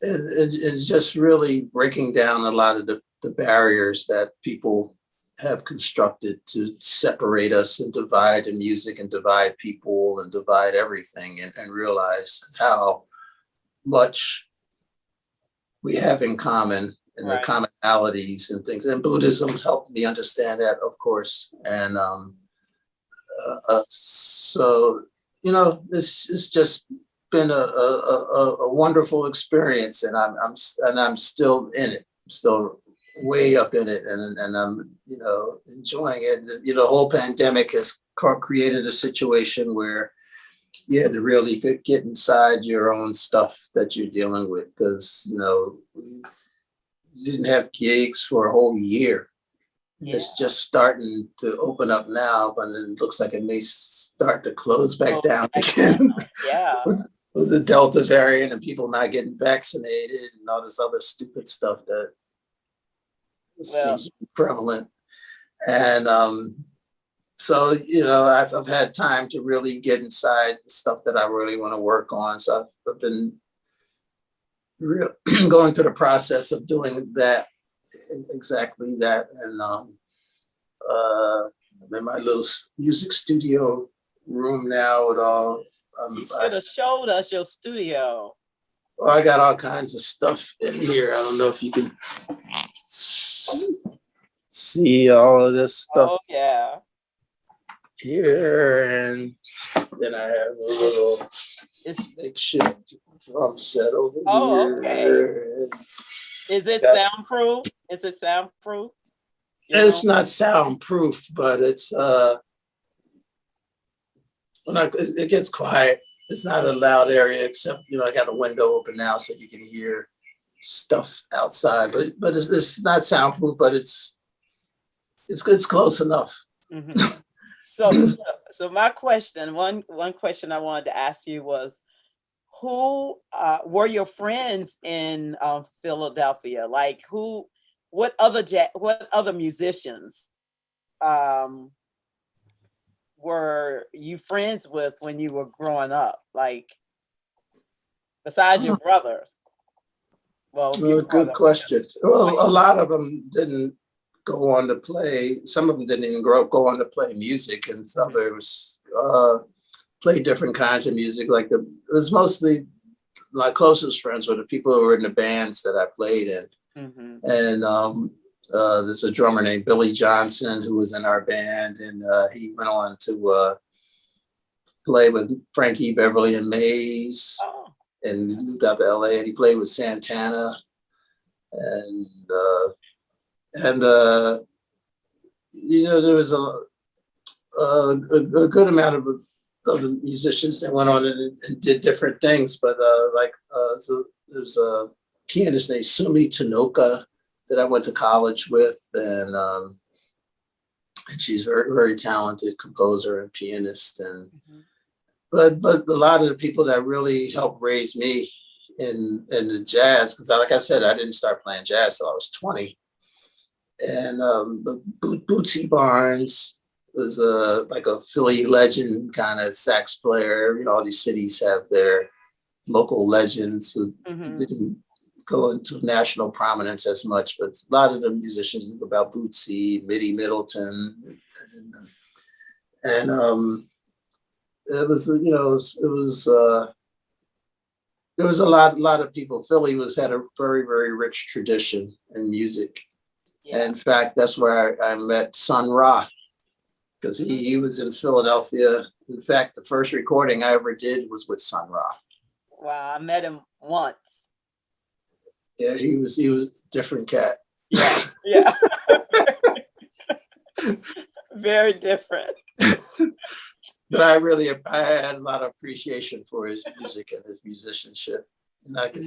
it's just really breaking down a lot of the barriers that people have constructed to separate us and divide the music and divide people and divide everything, and realize how much we have in common, and right, the commonalities and things. And Buddhism helped me understand that, of course. And so, this has just been a wonderful experience, and I'm still in it. I'm still way up in it, and I'm enjoying it. The whole pandemic has created a situation where you had to really get inside your own stuff that you're dealing with, because we didn't have gigs for a whole year. Yeah. It's just starting to open up now, but it looks like it may start to close back down again. Yeah. with the Delta variant and people not getting vaccinated and all this other stupid stuff that seems prevalent. And so, I've had time to really get inside the stuff that I really want to work on. So I've been going through the process of doing that, exactly that. And I'm in my little music studio room now with all. You should have showed us your studio. Well, I got all kinds of stuff in here. I don't know if you can see all of this stuff. Oh, yeah. Here, and then I have a little makeshift drum set over here. Oh, okay. Is it soundproof? Is it soundproof? It's not soundproof, but it's it gets quiet. It's not a loud area, except I got a window open now, so you can hear stuff outside. But it's not soundproof, but it's close enough. Mm-hmm. So my question, one question I wanted to ask you was, who were your friends in Philadelphia? Like what other musicians were you friends with when you were growing up? Like, besides your brothers? Well, good question. Well, a lot of them didn't go on to play. Some of them didn't even go on to play music, and some others play different kinds of music. Like it was mostly my closest friends were the people who were in the bands that I played in. Mm-hmm. And there's a drummer named Billy Johnson who was in our band, and he went on to play with Frankie Beverly and Mays, and moved out to LA, and he played with Santana, and And there was a good amount of the musicians that went on and did different things. But so there's a pianist named Sumi Tanoka that I went to college with, and she's very, very talented composer and pianist. And but a lot of the people that really helped raise me in the jazz, because like I said, I didn't start playing jazz till I was 20. And Bootsy Barnes was like a Philly legend kind of sax player. All these cities have their local legends who didn't go into national prominence as much, but a lot of the musicians about Bootsy, Mitty Middleton, and it was there was a lot of people. Philly had a very, very rich tradition in music. Yeah. And in fact, that's where I met Sun Ra, because he was in Philadelphia. In fact, the first recording I ever did was with Sun Ra. Wow, I met him once. Yeah, he was a different cat. Yeah. Very different. But I had a lot of appreciation for his music and his musicianship. And I could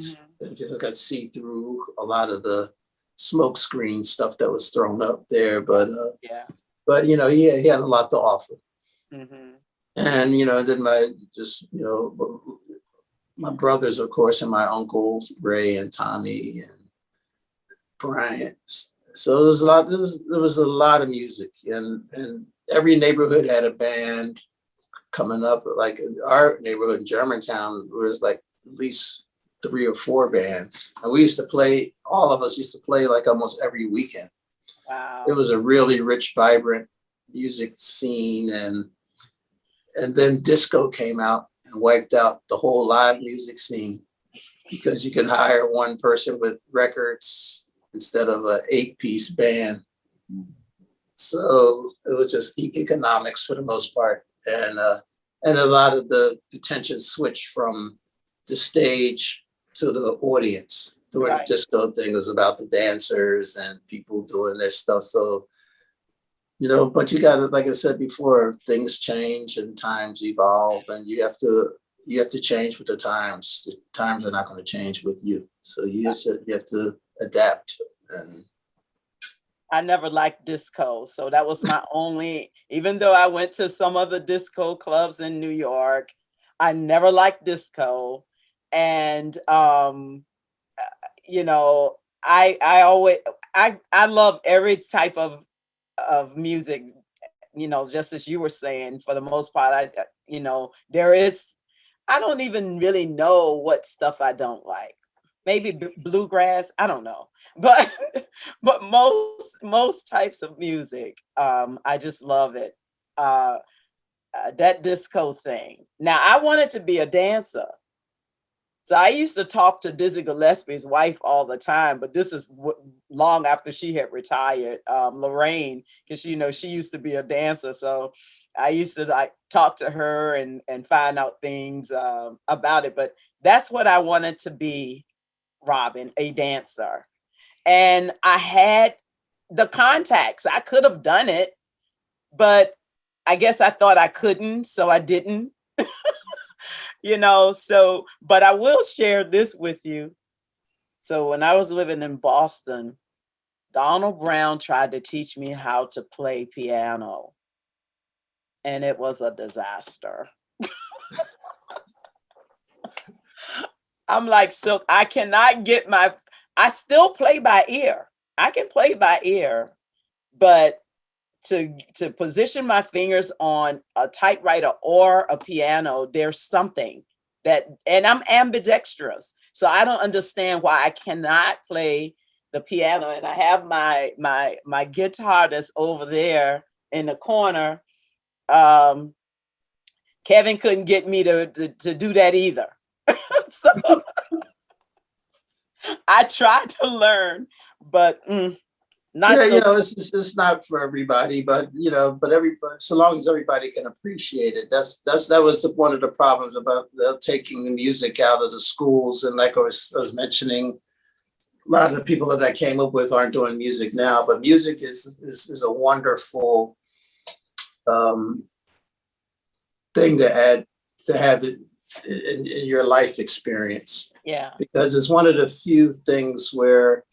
see through a lot of the smoke screen stuff that was thrown up there. But he had a lot to offer. And then my brothers, of course, and my uncles, Ray and Tommy and Brian. So there was a lot of music, and every neighborhood had a band coming up. Like in our neighborhood in Germantown, there was like at least 3 or 4 bands, and all of us used to play like almost every weekend. Wow. It was a really rich, vibrant music scene, and then disco came out and wiped out the whole live music scene, because you could hire one person with records instead of an 8-piece band. So it was just economics for the most part. And a lot of the attention switched from the stage to the audience. The disco thing was about the dancers and people doing their stuff. So, but you got to, like I said before, things change and times evolve, and you have to change with the times. The times are not going to change with you. So you have to adapt. And I never liked disco. So that was my only, even though I went to some of the disco clubs in New York, I never liked disco. And, I love every type of music, just as you were saying, for the most part, I don't even really know what stuff I don't like. Maybe bluegrass, I don't know, but most types of music, I just love it. That disco thing. Now, I wanted to be a dancer, so I used to talk to Dizzy Gillespie's wife all the time, but this is long after she had retired, Lorraine, because she used to be a dancer, so I used to talk to her and find out things about it. But that's what I wanted to be, Robin, a dancer. And I had the contacts. I could have done it, but I guess I thought I couldn't, so I didn't. But I will share this with you. So when I was living in Boston, Donald Brown tried to teach me how to play piano, and it was a disaster. I'm like, so I cannot I still play by ear. I can play by ear, but to position my fingers on a typewriter or a piano, there's something and I'm ambidextrous. So I don't understand why I cannot play the piano. And I have my guitar that's over there in the corner. Kevin couldn't get me to do that either. So I tried to learn, but it's not for everybody, but everybody, so long as everybody can appreciate it. That was one of the problems about taking the music out of the schools. And like I was mentioning, lot of the people that I came up with aren't doing music now, but music is a wonderful thing to have it in your life experience. Yeah. Because it's one of the few things where,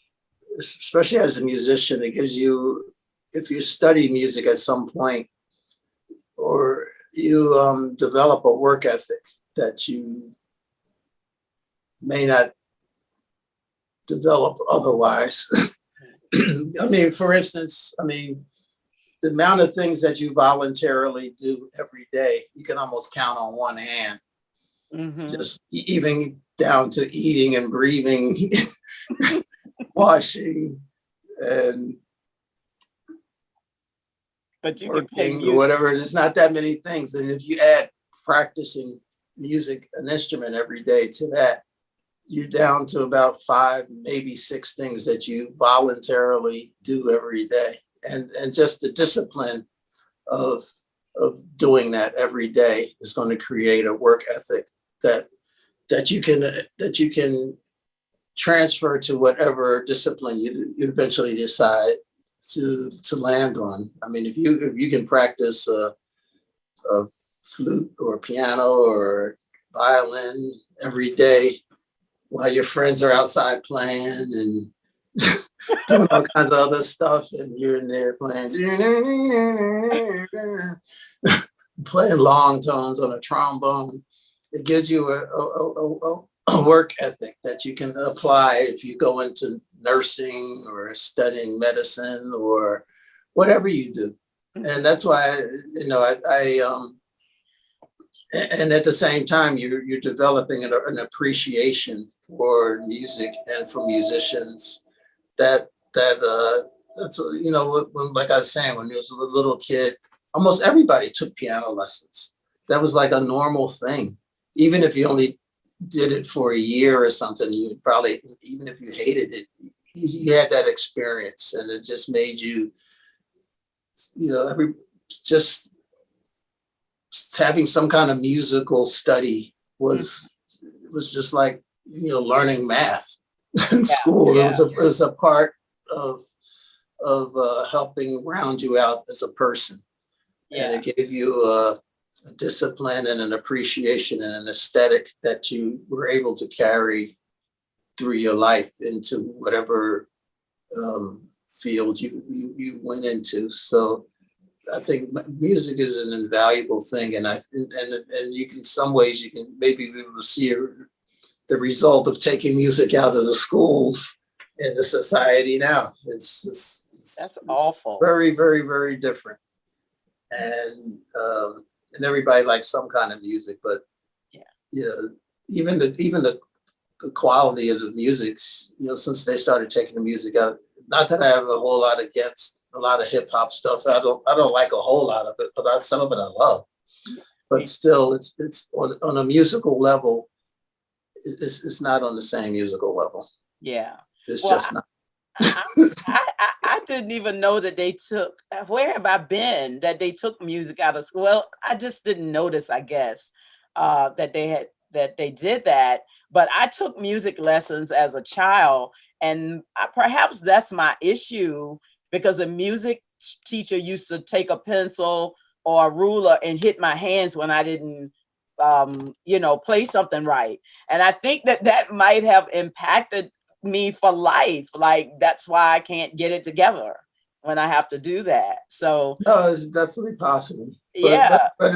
especially as a musician, it gives you, if you study music at some point, or you develop a work ethic that you may not develop otherwise. I mean, for instance, the amount of things that you voluntarily do every day, you can almost count on one hand. Mm-hmm. Just even down to eating and breathing, washing, and but you can play working music. or whatever. There's not that many things. And if you add practicing music, an instrument every day to that, you're down to about 5, maybe 6 things that you voluntarily do every day. And just the discipline of doing that every day is going to create a work ethic that you can transfer to whatever discipline you eventually decide to land on. I mean, if you can practice a flute or piano or violin every day while your friends are outside playing and doing all kinds of other stuff, and you're in there playing playing long tones on a trombone, it gives you a work ethic that you can apply if you go into nursing or studying medicine or whatever you do. And that's why, and at the same time, you're developing an appreciation for music and for musicians. That's when, like I was saying, when you was a little kid, almost everybody took piano lessons. That was like a normal thing. Even if you only did it for a year or something, you probably, even if you hated it, you had that experience, and it just made you, just having some kind of musical study was just like, learning math in school. Yeah. It was a part of helping round you out as a person. Yeah. And it gave you a discipline and an appreciation and an aesthetic that you were able to carry through your life into whatever field you went into. So I think music is an invaluable thing, and you can, in some ways, you can maybe be able to see the result of taking music out of the schools in the society now. It's that's awful. Very, very, very different, and everybody likes some kind of music, but even the quality of the music, since they started taking the music out. Not that I have a whole lot against a lot of hip hop stuff. I don't like a whole lot of it, but some of it I love. But still, it's on a musical level. It's not on the same musical level. Yeah, it's just not. I didn't even know that they took. Where have I been that they took music out of school? Well, I just didn't notice. I guess that they did that. But I took music lessons as a child. And perhaps that's my issue, because a music teacher used to take a pencil or a ruler and hit my hands when I didn't, play something right. And I think that might have impacted me for life. Like, that's why I can't get it together when I have to do that. So no, it's definitely possible. Yeah. But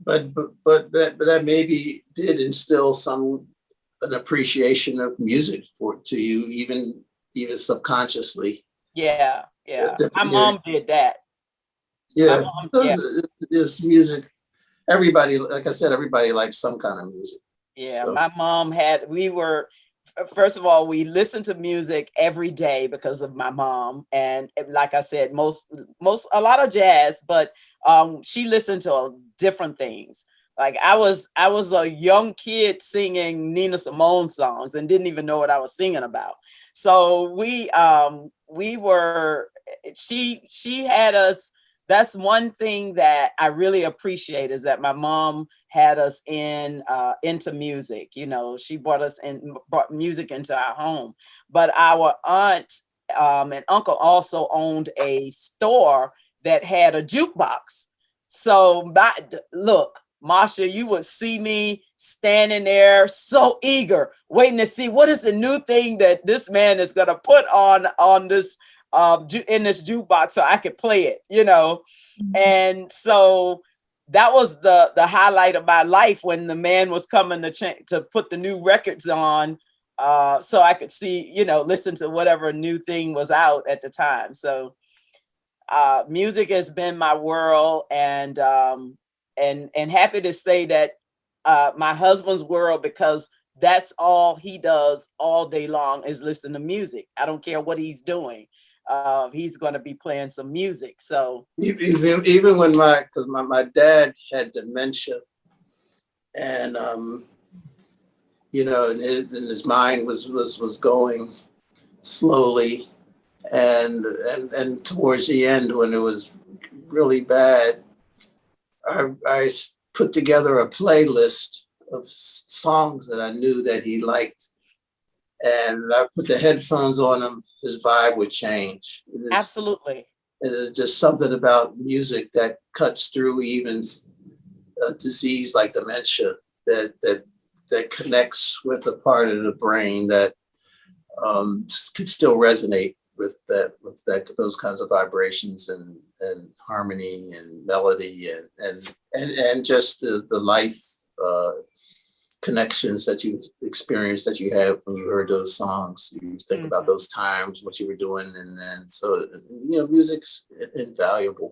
that maybe did instill an appreciation of music to you, even subconsciously. Yeah. My mom did that. Yeah, this music. Everybody, like I said, everybody likes some kind of music. Yeah, so. My mom first of all, we listened to music every day because of my mom, and like I said, a lot of jazz, but she listened to different things. Like I was a young kid singing Nina Simone songs and didn't even know what I was singing about. So she had us that's one thing that I really appreciate, is that my mom had us into music. You know, she brought music into our home. But our aunt and uncle also owned a store that had a jukebox. So look, Marsha, you would see me standing there so eager, waiting to see what is the new thing that this man is going to put on this in this jukebox so I could play it, you know. And so that was the highlight of my life, when the man was coming to put the new records on, so I could see, you know, listen to whatever new thing was out at the time. So music has been my world, and happy to say that my husband's world, because that's all he does all day long is listen to music. I don't care what he's doing. He's going to be playing some music. So even when because my dad had dementia, and you know, and his mind was going slowly, and towards the end, when it was really bad, I put together a playlist of songs that I knew that he liked, and I put the headphones on him, his vibe would change. absolutely. It is just something about music that cuts through even a disease like dementia, that connects with a part of the brain that can still resonate with those kinds of vibrations and harmony and melody and just the life connections that you experience, that you have when you heard those songs. You think about those times, what you were doing, and then so, you know, music's invaluable.